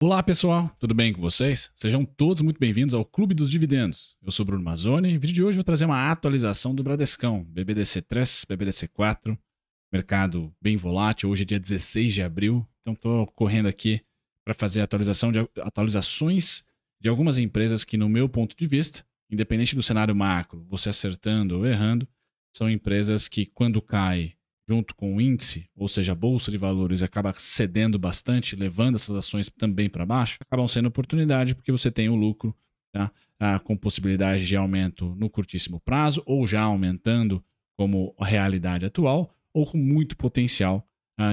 Olá pessoal, tudo bem com vocês? Sejam todos muito bem-vindos ao Clube dos Dividendos. Eu sou Bruno Mazzoni e no vídeo de hoje vou trazer uma atualização do Bradescão, BBDC3, BBDC4, mercado bem volátil, hoje é dia 16 de abril, então estou correndo aqui para fazer atualizações de algumas empresas que, no meu ponto de vista, independente do cenário macro, você acertando ou errando, são empresas que quando cai junto com o índice, ou seja, a bolsa de valores acaba cedendo bastante, levando essas ações também para baixo, acabam sendo oportunidade porque você tem o lucro, tá? Com possibilidade de aumento no curtíssimo prazo, ou já aumentando como realidade atual, ou com muito potencial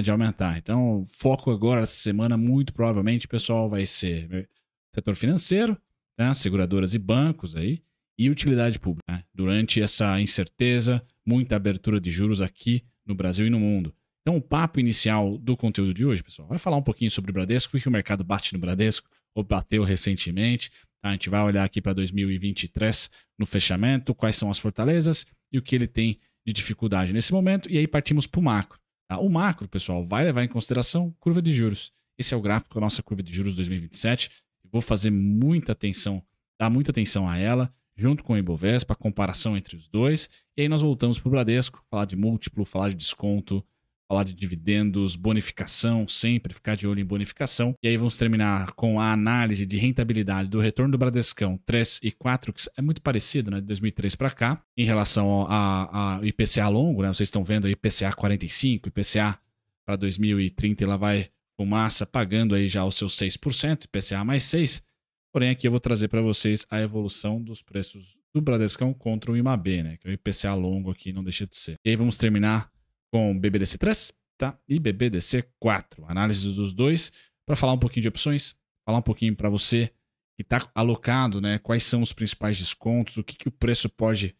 de aumentar. Então, foco agora essa semana, muito provavelmente, pessoal, vai ser setor financeiro, tá? Seguradoras e bancos aí, e utilidade pública. Né? Durante essa incerteza, muita abertura de juros aqui no Brasil e no mundo. Então, o papo inicial do conteúdo de hoje, pessoal, vai falar um pouquinho sobre o Bradesco, o que o mercado bate no Bradesco, ou bateu recentemente. Tá? A gente vai olhar aqui para 2023 no fechamento, quais são as fortalezas e o que ele tem de dificuldade nesse momento, e aí partimos para o macro. Tá? O macro, pessoal, vai levar em consideração curva de juros. Esse é o gráfico da nossa curva de juros 2027. Eu vou fazer muita atenção, dar muita atenção a ela, junto com o Ibovespa, a comparação entre os dois. E aí nós voltamos para o Bradesco, falar de múltiplo, falar de desconto, falar de dividendos, bonificação, sempre ficar de olho em bonificação. E aí vamos terminar com a análise de rentabilidade do retorno do Bradescão 3 e 4, que é muito parecido, né, de 2003 para cá, em relação ao IPCA longo, né? Vocês estão vendo aí IPCA 45, IPCA para 2030, ela vai fumaça pagando aí já os seus 6%, IPCA mais 6%. Porém, aqui eu vou trazer para vocês a evolução dos preços do Bradescão contra o IMAB, né? Que é o IPCA longo aqui, não deixa de ser. E aí vamos terminar com BBDC3, tá? E BBDC4. Análise dos dois para falar um pouquinho de opções, falar um pouquinho para você que está alocado, né? Quais são os principais descontos, o que o preço pode...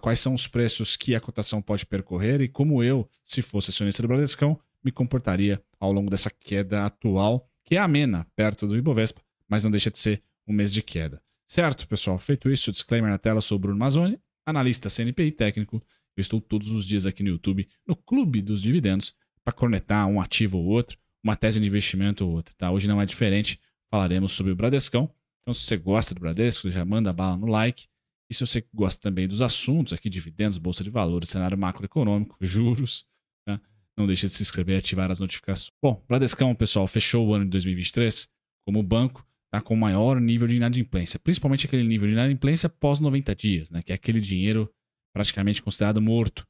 quais são os preços que a cotação pode percorrer e como eu, se fosse acionista do Bradescão, me comportaria ao longo dessa queda atual, que é amena, perto do Ibovespa, mas não deixa de ser um mês de queda. Certo, pessoal? Feito isso, disclaimer na tela, sou o Bruno Mazzoni, analista CNPI técnico. Eu estou todos os dias aqui no YouTube, no Clube dos Dividendos, para cornetar um ativo ou outro, uma tese de investimento ou outra. Tá? Hoje não é diferente, falaremos sobre o Bradescão. Então, se você gosta do Bradesco, já manda bala no like. E se você gosta também dos assuntos aqui, dividendos, bolsa de valores, cenário macroeconômico, juros, tá? Não deixe de se inscrever e ativar as notificações. Bom, Bradescão, pessoal, fechou o ano de 2023 como banco, tá, com maior nível de inadimplência, principalmente aquele nível de inadimplência pós 90 dias, né, que é aquele dinheiro praticamente considerado morto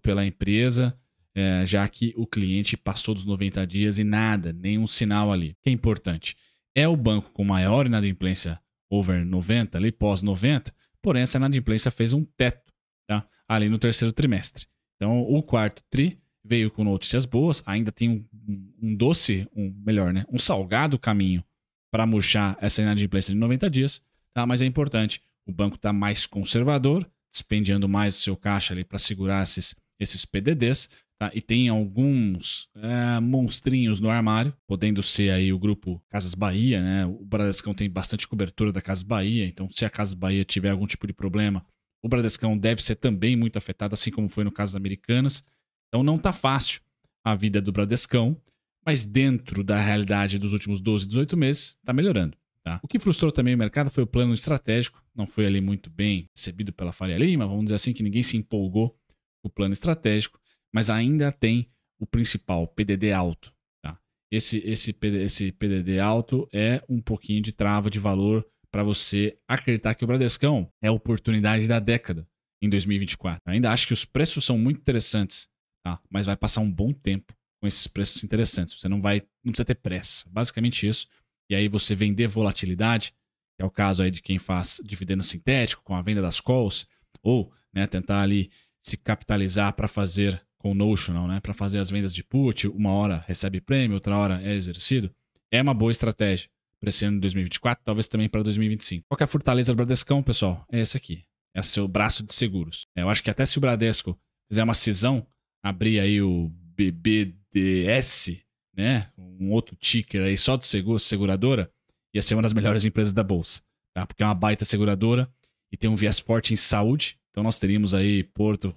pela empresa, já que o cliente passou dos 90 dias e nada, nenhum sinal ali. O que é importante? É o banco com maior inadimplência over 90, ali pós 90, porém essa inadimplência fez um teto, tá, ali no terceiro trimestre. Então o quarto tri veio com notícias boas, ainda tem um doce, um salgado caminho para murchar essa inadimplência de 90 dias, tá? Mas é importante, o banco está mais conservador, dispendiando mais o seu caixa ali para segurar esses PDDs, tá? E tem alguns monstrinhos no armário, podendo ser aí o grupo Casas Bahia, né? O Bradescão tem bastante cobertura da Casas Bahia, então se a Casas Bahia tiver algum tipo de problema, o Bradescão deve ser também muito afetado, assim como foi no caso das Americanas. Então não está fácil a vida do Bradescão, mas dentro da realidade dos últimos 12, 18 meses, está melhorando. Tá? O que frustrou também o mercado foi o plano estratégico, não foi ali muito bem recebido pela Faria Lima, vamos dizer assim, que ninguém se empolgou com o plano estratégico, mas ainda tem o principal, PDD alto. Tá? Esse PDD alto é um pouquinho de trava de valor para você acreditar que o Bradescão é a oportunidade da década em 2024. Ainda acho que os preços são muito interessantes, tá? Mas vai passar um bom tempo com esses preços interessantes. Você não precisa ter pressa. Basicamente isso. E aí você vender volatilidade, que é o caso aí de quem faz dividendo sintético com a venda das calls, ou, né, tentar ali se capitalizar para fazer com notional, né, para fazer as vendas de put, uma hora recebe prêmio, outra hora é exercido, é uma boa estratégia para esse ano de 2024, talvez também para 2025. Qual que é a fortaleza do Bradescão, pessoal? É esse aqui. É o seu braço de seguros. Eu acho que até se o Bradesco fizer uma cisão, abrir aí o BBDS, né? Um outro ticker aí só de seguradora, ia ser uma das melhores empresas da bolsa, tá? Porque é uma baita seguradora e tem um viés forte em saúde. Então nós teríamos aí Porto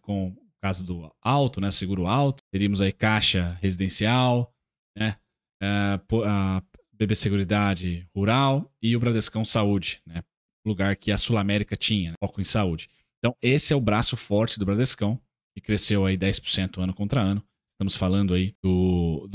com o caso do Alto, né? Seguro Alto, teríamos aí Caixa Residencial, né? a BB Seguridade Rural e o Bradescão Saúde, né? Lugar que a Sul América tinha, né? Foco em saúde. Então, esse é o braço forte do Bradescão, que cresceu aí 10% ano contra ano. Estamos falando aí do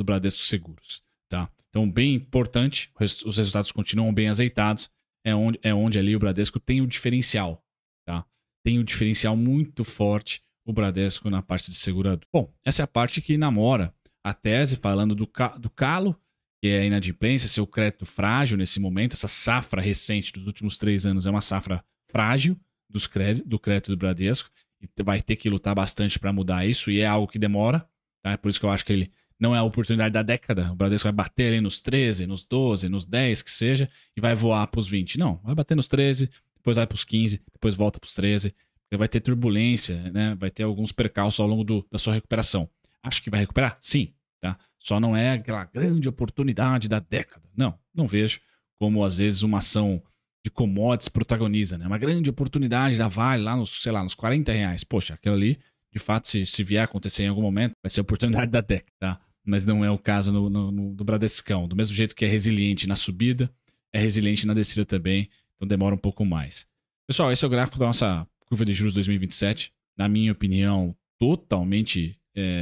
Bradesco Seguros, tá? Então, bem importante, os resultados continuam bem azeitados, é onde ali o Bradesco tem o diferencial, tá? Tem um diferencial muito forte o Bradesco na parte de segurador. Bom, essa é a parte que namora a tese falando do calo, que é a inadimplência, seu crédito frágil nesse momento. Essa safra recente dos últimos 3 anos é uma safra frágil do crédito do Bradesco, e vai ter que lutar bastante para mudar isso, e é algo que demora, tá? É por isso que eu acho que ele não é a oportunidade da década. O Bradesco vai bater ali nos 13, nos 12, nos 10, que seja, e vai voar para os 20. Não, vai bater nos 13, depois vai para os 15, depois volta para os 13. Vai ter turbulência, né? Vai ter alguns percalços ao longo da sua recuperação. Acho que vai recuperar? Sim. Tá? Só não é aquela grande oportunidade da década. Não vejo como às vezes uma ação de commodities protagoniza, né? Uma grande oportunidade da Vale lá nos, sei lá, nos R$40. Poxa, aquilo ali, de fato, se vier a acontecer em algum momento, vai ser a oportunidade da década, tá? Mas não é o caso do Bradescão. Do mesmo jeito que é resiliente na subida, é resiliente na descida também, então demora um pouco mais. Pessoal, esse é o gráfico da nossa curva de juros 2027, na minha opinião, totalmente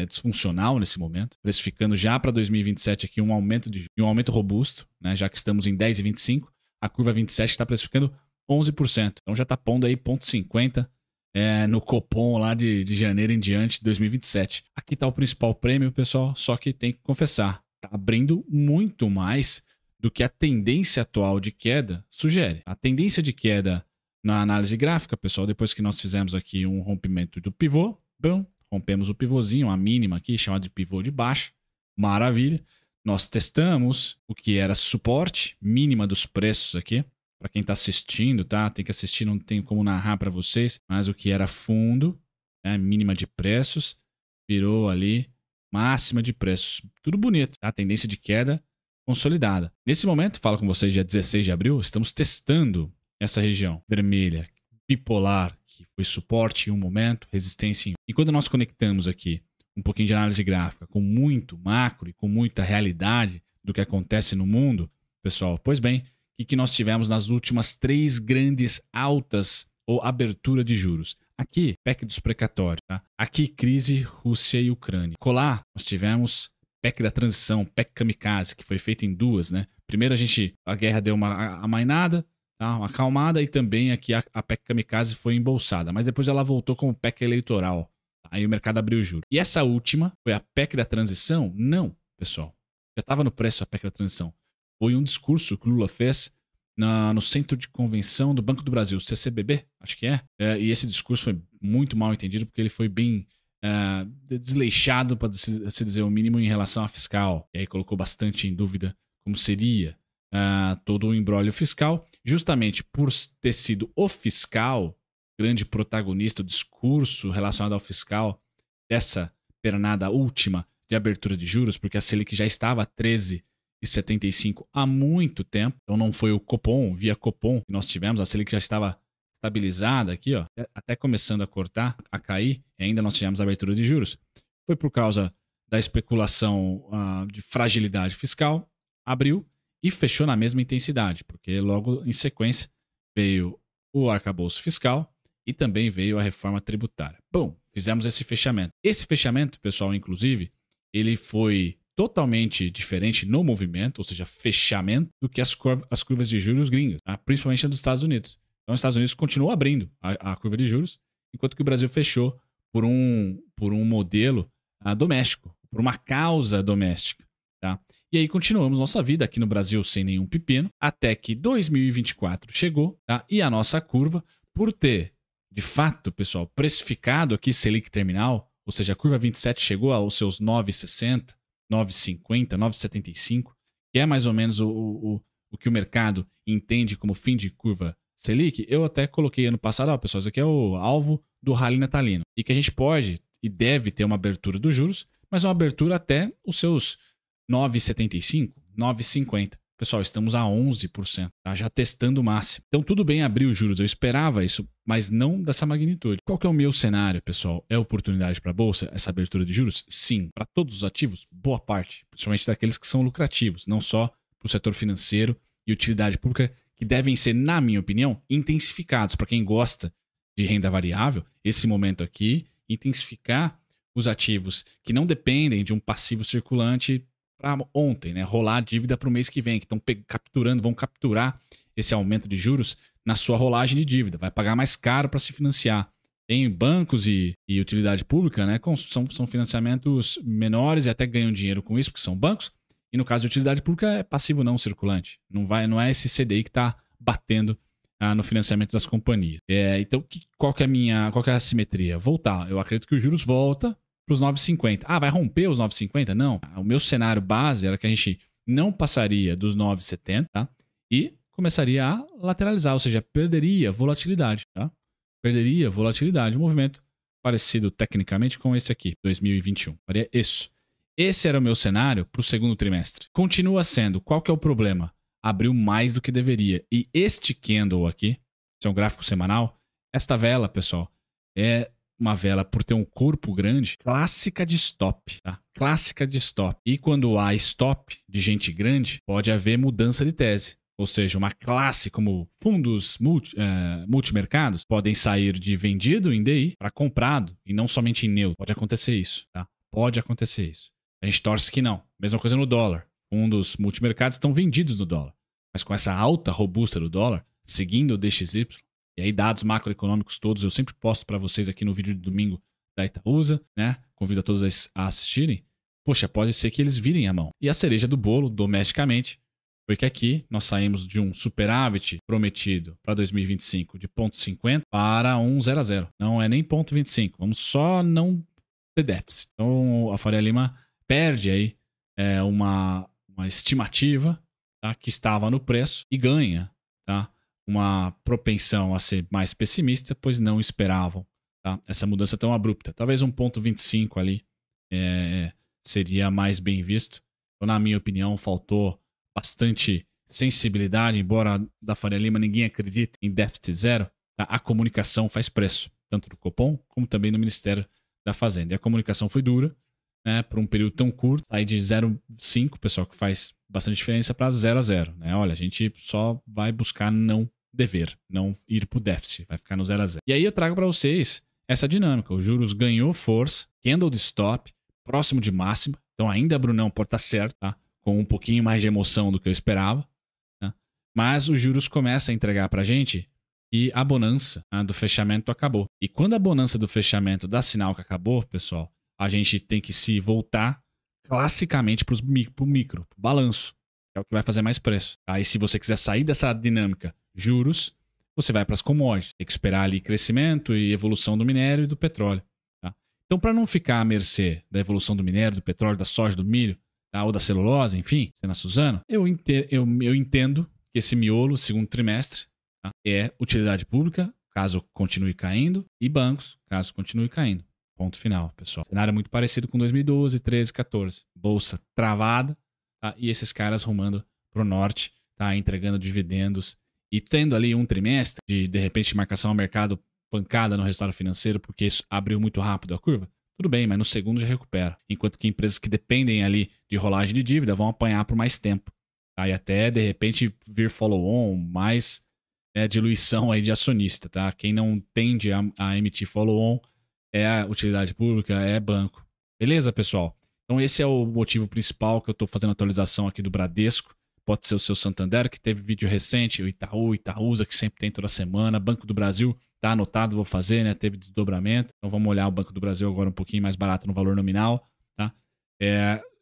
disfuncional nesse momento, precificando já para 2027 aqui um aumento robusto, né? Já que estamos em 10,25, a curva 27 está precificando 11%, então já está pondo aí 0,50 no Copom lá de janeiro em diante de 2027. Aqui está o principal prêmio, pessoal, só que tem que confessar, está abrindo muito mais do que a tendência atual de queda sugere. A tendência de queda na análise gráfica, pessoal, depois que nós fizemos aqui um rompimento do pivô, bom, rompemos o pivôzinho, a mínima aqui, chamada de pivô de baixa, maravilha. Nós testamos o que era suporte, mínima dos preços aqui, para quem está assistindo, tá? Tem que assistir, não tem como narrar para vocês, mas o que era fundo, né? Mínima de preços, virou ali máxima de preços. Tudo bonito, tá? Tendência de queda consolidada. Nesse momento, falo com vocês dia 16 de abril, estamos testando essa região vermelha, bipolar, que foi suporte em um momento, resistência em outro. E quando nós conectamos aqui um pouquinho de análise gráfica com muito macro e com muita realidade do que acontece no mundo, pessoal, pois bem, o que nós tivemos nas últimas 3 grandes altas ou abertura de juros? Aqui, PEC dos precatórios, tá? Aqui, crise Rússia e Ucrânia. Colar, nós tivemos PEC da transição, PEC kamikaze, que foi feita em 2, né? Primeiro a guerra deu uma amainada, tá? Uma acalmada, e também aqui a PEC kamikaze foi embolsada, mas depois ela voltou como PEC eleitoral. Aí o mercado abriu o juro. E essa última foi a PEC da transição? Não, pessoal. Já estava no preço a PEC da transição. Foi um discurso que o Lula fez no Centro de Convenção do Banco do Brasil, CCBB, acho que é. E esse discurso foi muito mal entendido, porque ele foi bem desleixado, para se dizer o mínimo, em relação à fiscal. E aí colocou bastante em dúvida como seria todo o imbróglio fiscal, justamente por ter sido o fiscal grande protagonista, o discurso relacionado ao fiscal dessa pernada última de abertura de juros, porque a Selic já estava a 13,75 há muito tempo. Então não foi o Copom, via Copom que nós tivemos, a Selic já estava estabilizada aqui, ó, até começando a cortar, a cair, e ainda nós tivemos a abertura de juros. Foi por causa da especulação de fragilidade fiscal, abriu e fechou na mesma intensidade, porque logo em sequência veio o arcabouço fiscal e também veio a reforma tributária. Bom, fizemos esse fechamento. Esse fechamento, pessoal, inclusive, ele foi totalmente diferente no movimento, ou seja, fechamento, do que as curvas de juros gringas, tá? Principalmente a dos Estados Unidos. Então, os Estados Unidos continuou abrindo a curva de juros, enquanto que o Brasil fechou por um modelo doméstico, por uma causa doméstica. Tá? E aí continuamos nossa vida aqui no Brasil sem nenhum pepino, até que 2024 chegou, tá? E a nossa curva, por ter, de fato, pessoal, precificado aqui Selic terminal, ou seja, a curva 27 chegou aos seus 9,60, 9,50, 9,75, que é mais ou menos o que o mercado entende como fim de curva Selic. Eu até coloquei ano passado, pessoal, isso aqui é o alvo do rally natalino, e que a gente pode e deve ter uma abertura dos juros, mas uma abertura até os seus 9,75, 9,50. pessoal, estamos a 11%, tá? Já testando o máximo. Então tudo bem abrir os juros, eu esperava isso, mas não dessa magnitude. Qual que é o meu cenário, pessoal? É oportunidade para a Bolsa, essa abertura de juros? Sim. Para todos os ativos? Boa parte, principalmente daqueles que são lucrativos, não só para o setor financeiro e utilidade pública, que devem ser, na minha opinião, intensificados. Para quem gosta de renda variável, esse momento aqui, intensificar os ativos que não dependem de um passivo circulante para ontem, né? Rolar a dívida para o mês que vem, que estão capturando, vão capturar esse aumento de juros na sua rolagem de dívida. Vai pagar mais caro para se financiar. Tem bancos e utilidade pública, né? São financiamentos menores e até ganham dinheiro com isso, porque são bancos. E no caso de utilidade pública é passivo não circulante. Não é esse CDI que está batendo no financiamento das companhias. Então, qual que é a simetria? Voltar. Eu acredito que os juros voltam para os 9,50. Ah, vai romper os 9,50? Não. O meu cenário base era que a gente não passaria dos 9,70, tá? E começaria a lateralizar, ou seja, perderia volatilidade, tá? Perderia volatilidade. Um movimento parecido tecnicamente com esse aqui, 2021. Faria isso. Esse era o meu cenário para o segundo trimestre. Continua sendo. Qual que é o problema? Abriu mais do que deveria. E este candle aqui, esse é um gráfico semanal, esta vela, pessoal, é uma vela, por ter um corpo grande, clássica de stop, tá? Clássica de stop. E quando há stop de gente grande, pode haver mudança de tese. Ou seja, uma classe como fundos multimercados podem sair de vendido em DI para comprado e não somente em neutro. Pode acontecer isso, tá? Pode acontecer isso. A gente torce que não. Mesma coisa no dólar. Fundos multimercados estão vendidos no dólar. Mas com essa alta robusta do dólar, seguindo o DXY, e aí dados macroeconômicos todos, eu sempre posto para vocês aqui no vídeo de domingo da Itaúsa, né? Convido a todos a assistirem. Poxa, pode ser que eles virem a mão. E a cereja do bolo, domesticamente, foi que aqui nós saímos de um superávit prometido para 2025 de 0,50 para um 0 a 0. Não é nem 0,25. Vamos só não ter déficit. Então a Faria Lima perde aí uma estimativa, tá, que estava no preço e ganha, tá, uma propensão a ser mais pessimista, pois não esperavam, tá, essa mudança tão abrupta. Talvez 1,25 ali seria mais bem visto. Então, na minha opinião, faltou bastante sensibilidade, embora da Faria Lima ninguém acredite em déficit zero, tá? A comunicação faz preço, tanto do Copom como também no Ministério da Fazenda. E a comunicação foi dura, né, por um período tão curto, sair de 0,5, pessoal, que faz bastante diferença, para 0 a 0. Né? Olha, a gente só vai buscar não dever, não ir para o déficit, vai ficar no 0 a 0. E aí eu trago para vocês essa dinâmica. Os juros ganhou força, candle de stop, próximo de máxima. Então ainda, Brunão, pode estar certo, tá? Com um pouquinho mais de emoção do que eu esperava. Tá? Mas os juros começam a entregar para a gente e a bonança do fechamento acabou. E quando a bonança do fechamento dá sinal que acabou, pessoal, a gente tem que se voltar classicamente para o micro, para o balanço, que é o que vai fazer mais preço. Aí, se você quiser sair dessa dinâmica juros, você vai para as commodities. Tem que esperar ali crescimento e evolução do minério e do petróleo. Tá? Então, para não ficar à mercê da evolução do minério, do petróleo, da soja, do milho, tá? Ou da celulose, enfim, sendo a Suzano, eu entendo que esse miolo, segundo trimestre, tá? É utilidade pública, caso continue caindo, e bancos, caso continue caindo. Ponto final, pessoal. Cenário muito parecido com 2012, 13, 14. Bolsa travada, tá? E esses caras rumando pro norte, tá? Entregando dividendos e tendo ali um trimestre de repente, marcação ao mercado, pancada no resultado financeiro, porque isso abriu muito rápido a curva. Tudo bem, mas no segundo já recupera. Enquanto que empresas que dependem ali de rolagem de dívida vão apanhar por mais tempo. Tá? E até, de repente, vir follow-on, mais diluição aí de acionista. Tá? Quem não tende a emitir follow-on é a utilidade pública, é banco. Beleza, pessoal? Então esse é o motivo principal que eu estou fazendo a atualização aqui do Bradesco. Pode ser o seu Santander, que teve vídeo recente, o Itaú, Itaúsa, que sempre tem toda semana. Banco do Brasil, tá anotado, vou fazer, né? Teve desdobramento. Então vamos olhar o Banco do Brasil agora um pouquinho mais barato no valor nominal, tá?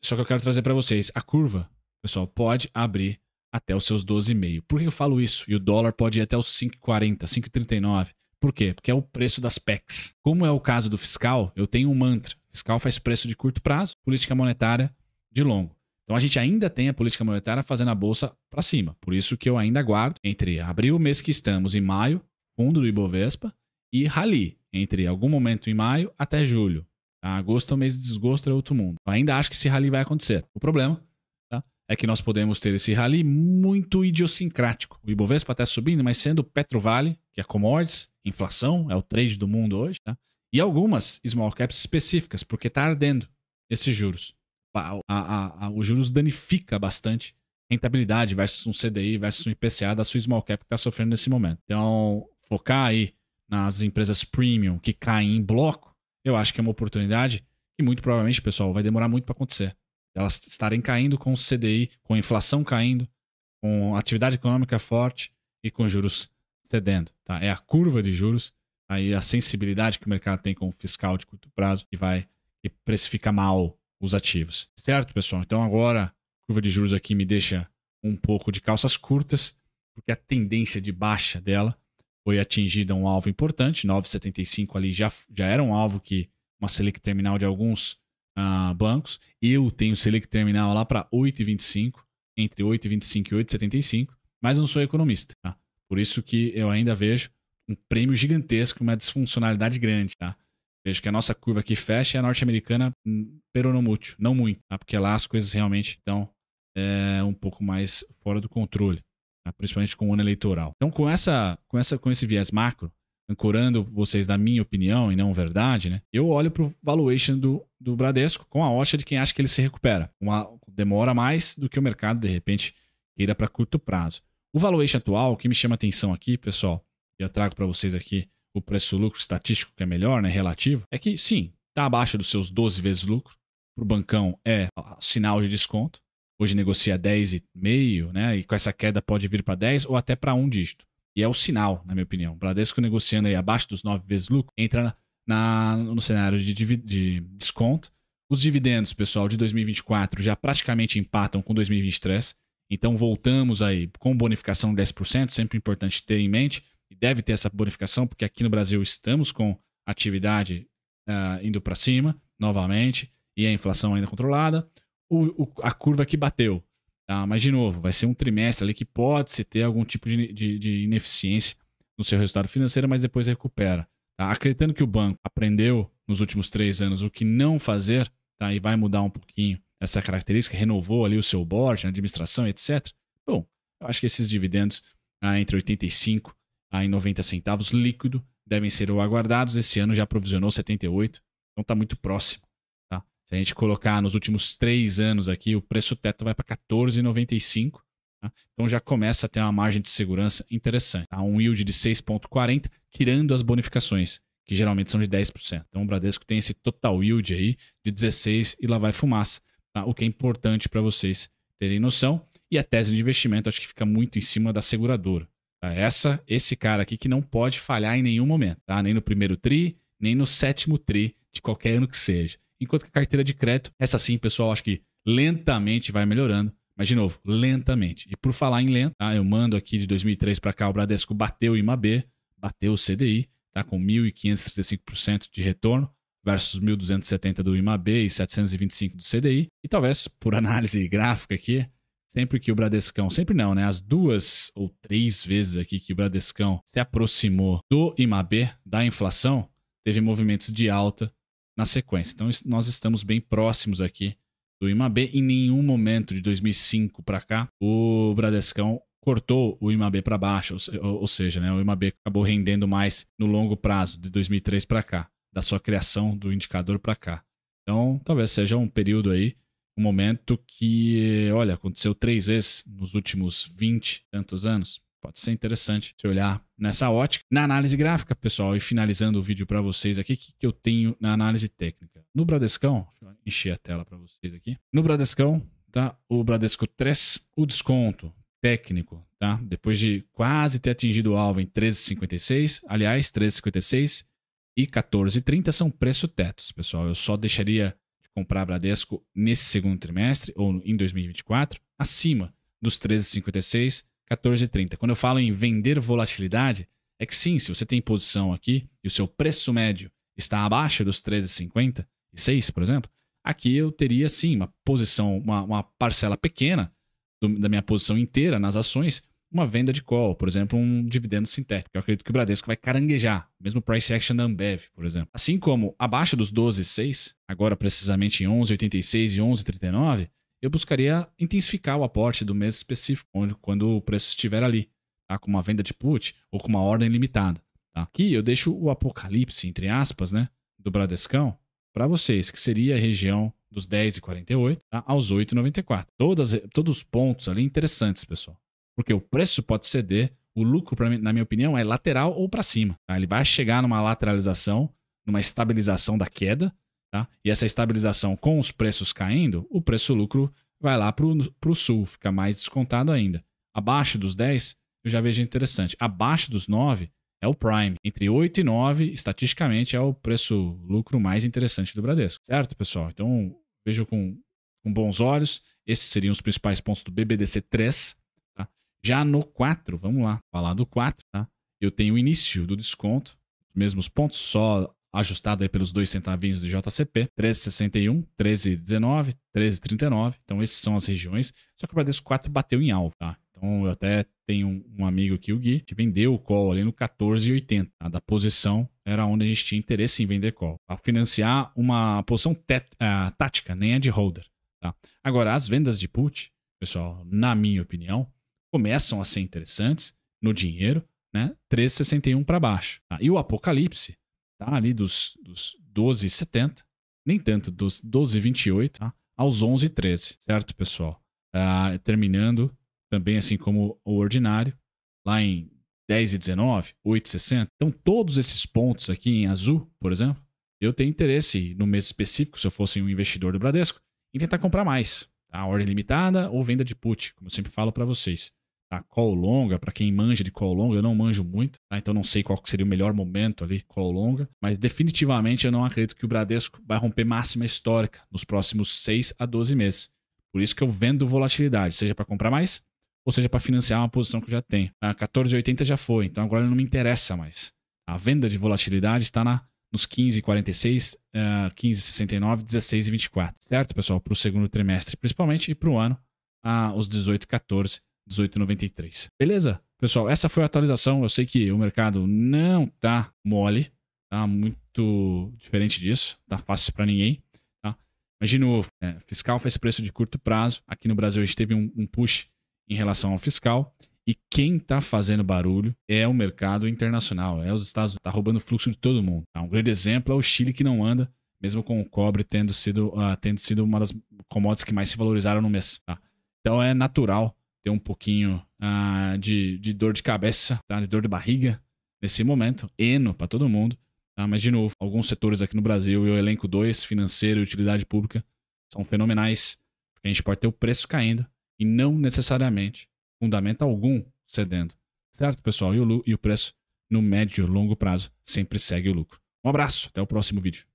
Só que eu quero trazer para vocês, a curva, pessoal, pode abrir até os seus 12,5. Por que eu falo isso? E o dólar pode ir até os 5,40, 5,39. Por quê? Porque é o preço das PECs. Como é o caso do fiscal, eu tenho um mantra. Fiscal faz preço de curto prazo, política monetária de longo. Então a gente ainda tem a política monetária fazendo a bolsa para cima. Por isso que eu ainda aguardo entre abril, mês que estamos, e maio, fundo do Ibovespa, e rally, entre algum momento em maio até julho. Tá? Agosto é o mês de desgosto, é outro mundo. Eu ainda acho que esse rally vai acontecer. O problema, tá, é que nós podemos ter esse rally muito idiosincrático. O Ibovespa está subindo, mas sendo Petrovale, que é commodities, inflação, é o trade do mundo hoje, tá? E algumas small caps específicas, porque está ardendo esses juros. Os juros danifica bastante a rentabilidade versus um CDI versus um IPCA da sua small cap que está sofrendo nesse momento. Então, focar aí nas empresas premium que caem em bloco, eu acho que é uma oportunidade que muito provavelmente, pessoal, vai demorar muito para acontecer. Elas estarem caindo com o CDI, com a inflação caindo, com a atividade econômica forte e com juros cedendo. Tá? É a curva de juros, aí a sensibilidade que o mercado tem com o fiscal de curto prazo que vai precificar mal os ativos. Certo, pessoal? Então agora a curva de juros aqui me deixa um pouco de calças curtas, porque a tendência de baixa dela foi atingida um alvo importante, 9,75 ali já era um alvo que uma Selic terminal de alguns bancos. Eu tenho Selic terminal lá para 8,25, entre 8,25 e 8,75, mas não sou economista. Tá? Por isso que eu ainda vejo um prêmio gigantesco, uma disfuncionalidade grande. Tá? Vejo que a nossa curva aqui fecha e a norte-americana peronomútil, não muito, tá? Porque lá as coisas realmente estão um pouco mais fora do controle, tá? Principalmente com o ano eleitoral. Então, com esse viés macro, ancorando vocês da minha opinião e não verdade, né? Eu olho para o valuation do Bradesco com a ótica de quem acha que ele se recupera. Demora mais do que o mercado, de repente, queira para curto prazo. O valuation atual, o que me chama atenção aqui, pessoal, e eu trago para vocês aqui o preço-lucro estatístico que é melhor, né, relativo, é que sim, está abaixo dos seus 12 vezes lucro. Para o bancão é sinal de desconto. Hoje negocia 10,5, né? E com essa queda pode vir para 10 ou até para 1 dígito. E é o sinal, na minha opinião. O Bradesco negociando aí abaixo dos 9 vezes lucro, entra no cenário de desconto. Os dividendos, pessoal, de 2024 já praticamente empatam com 2023. Então voltamos aí com bonificação de 10%, sempre importante ter em mente. E deve ter essa bonificação, porque aqui no Brasil estamos com atividade indo para cima novamente e a inflação ainda controlada. A curva que bateu. Tá? Mas, de novo, vai ser um trimestre ali que pode-se ter algum tipo de ineficiência no seu resultado financeiro, mas depois recupera. Tá? Acreditando que o banco aprendeu nos últimos 3 anos o que não fazer, tá? E vai mudar um pouquinho essa característica, renovou ali o seu board, a administração, etc. Bom, eu acho que esses dividendos entre 85 e 90 centavos líquido devem ser aguardados. Esse ano já provisionou 78, então está muito próximo. Tá? Se a gente colocar nos últimos 3 anos aqui, o preço teto vai para 14,95. Tá? Então já começa a ter uma margem de segurança interessante. Tá? Um yield de 6,40, tirando as bonificações, que geralmente são de 10%. Então o Bradesco tem esse total yield aí de 16 e lá vai fumaça. Tá? O que é importante para vocês terem noção. E a tese de investimento acho que fica muito em cima da seguradora. Tá? Esse cara aqui que não pode falhar em nenhum momento. Tá? Nem no primeiro tri, nem no 7º tri de qualquer ano que seja. Enquanto que a carteira de crédito, essa sim, pessoal, acho que lentamente vai melhorando. Mas, de novo, lentamente. E por falar em lento, tá? Eu mando aqui de 2003 para cá, o Bradesco bateu o IMAB, bateu o CDI, tá? Com 1.535% de retorno versus 1.270% do IMAB e 725% do CDI. E talvez, por análise gráfica aqui, sempre que o Bradescão, sempre não, né? As 2 ou 3 vezes aqui que o Bradescão se aproximou do IMAB, da inflação, teve movimentos de alta na sequência. Então, nós estamos bem próximos aqui do IMAB. Em nenhum momento de 2005 para cá, o Bradescão cortou o IMAB para baixo, ou seja, né, o IMAB acabou rendendo mais no longo prazo, de 2003 para cá, da sua criação do indicador para cá. Então, talvez seja um período aí, um momento que, olha, aconteceu 3 vezes nos últimos 20 e tantos anos. Pode ser interessante se olhar nessa ótica. Na análise gráfica, pessoal, e finalizando o vídeo para vocês aqui, o que eu tenho na análise técnica? No Bradescão, deixa eu encher a tela para vocês aqui. No Bradescão, tá? O Bradesco 3, o desconto técnico, tá? Depois de quase ter atingido o alvo em 13,56, aliás, 13,56 e 14,30 são preço tetos, pessoal. Eu só deixaria de comprar Bradesco nesse 2º trimestre ou em 2024 acima dos 13,56, 14,30. Quando eu falo em vender volatilidade, é que sim, se você tem posição aqui e o seu preço médio está abaixo dos 13,56, por exemplo, aqui eu teria sim uma posição, uma parcela pequena da minha posição inteira nas ações, uma venda de call, por exemplo, um dividendo sintético. Eu acredito que o Bradesco vai caranguejar, mesmo price action da Ambev, por exemplo. Assim como abaixo dos 12,6, agora precisamente em 11,86 e 11,39, eu buscaria intensificar o aporte do mês específico, quando o preço estiver ali, tá? Com uma venda de put ou com uma ordem limitada. Tá? Aqui eu deixo o apocalipse, entre aspas, né, do Bradescão para vocês, que seria a região dos 10,48 tá? Aos 8,94. Todos os pontos ali interessantes, pessoal. Porque o preço pode ceder, o lucro, na minha opinião, é lateral ou para cima. Tá? Ele vai chegar numa lateralização, numa estabilização da queda, tá? E essa estabilização com os preços caindo, o preço-lucro vai lá para o sul, fica mais descontado ainda. Abaixo dos 10, eu já vejo interessante. Abaixo dos 9 é o Prime. Entre 8 e 9, estatisticamente, é o preço-lucro mais interessante do Bradesco. Certo, pessoal? Então, vejo com bons olhos. Esses seriam os principais pontos do BBDC 3. Tá? Já no 4, vamos lá, falar do 4. Tá? Eu tenho o início do desconto, os mesmos pontos, só ajustado aí pelos 2 centavinhos do JCP, 13,61, 13,19, 13,39. Então, essas são as regiões. Só que o Bradesco 4 bateu em alvo, tá? Então, eu até tenho um amigo aqui, o Gui, que vendeu o call ali no 14,80. Tá? Da posição era onde a gente tinha interesse em vender call. Para financiar uma posição tática, nem é de holder. Tá? Agora, as vendas de put, pessoal, na minha opinião, começam a ser interessantes no dinheiro, né? 13,61 para baixo. Tá? E o apocalipse tá ali dos 12,70, nem tanto, dos 12,28 tá? Aos 11,13, certo, pessoal? Terminando também assim como o ordinário, lá em 10,19, 8,60. Então, todos esses pontos aqui em azul, por exemplo, eu tenho interesse no mês específico, se eu fosse um investidor do Bradesco, em tentar comprar mais. Tá? Ordem limitada ou venda de put, como eu sempre falo para vocês. Tá? Call longa, para quem manja de call longa, eu não manjo muito, tá? Então não sei qual seria o melhor momento ali, call longa, mas definitivamente eu não acredito que o Bradesco vai romper máxima histórica nos próximos 6 a 12 meses. Por isso que eu vendo volatilidade, seja para comprar mais, ou seja para financiar uma posição que eu já tenho. A 14,80 já foi, então agora não me interessa mais. A venda de volatilidade está nos 15,46, 15,69, 16,24, certo, pessoal? Para o segundo trimestre, principalmente, e para o ano, os 18,14, 18,93. Beleza? Pessoal, essa foi a atualização. Eu sei que o mercado não tá mole, tá muito diferente disso, tá fácil para ninguém. Tá? Mas, de novo, fiscal faz preço de curto prazo. Aqui no Brasil a gente teve um push em relação ao fiscal. E quem tá fazendo barulho é o mercado internacional, é os Estados Unidos, tá roubando o fluxo de todo mundo. Tá? Um grande exemplo é o Chile, que não anda, mesmo com o cobre tendo sido uma das commodities que mais se valorizaram no mês. Tá? Então é natural ter um pouquinho de dor de cabeça, tá? De dor de barriga nesse momento, para todo mundo. Tá? Mas, de novo, alguns setores aqui no Brasil, e o elenco 2, financeiro e utilidade pública, são fenomenais, porque a gente pode ter o preço caindo e não necessariamente fundamento algum cedendo. Certo, pessoal? E o preço no médio e longo prazo sempre segue o lucro. Um abraço, até o próximo vídeo.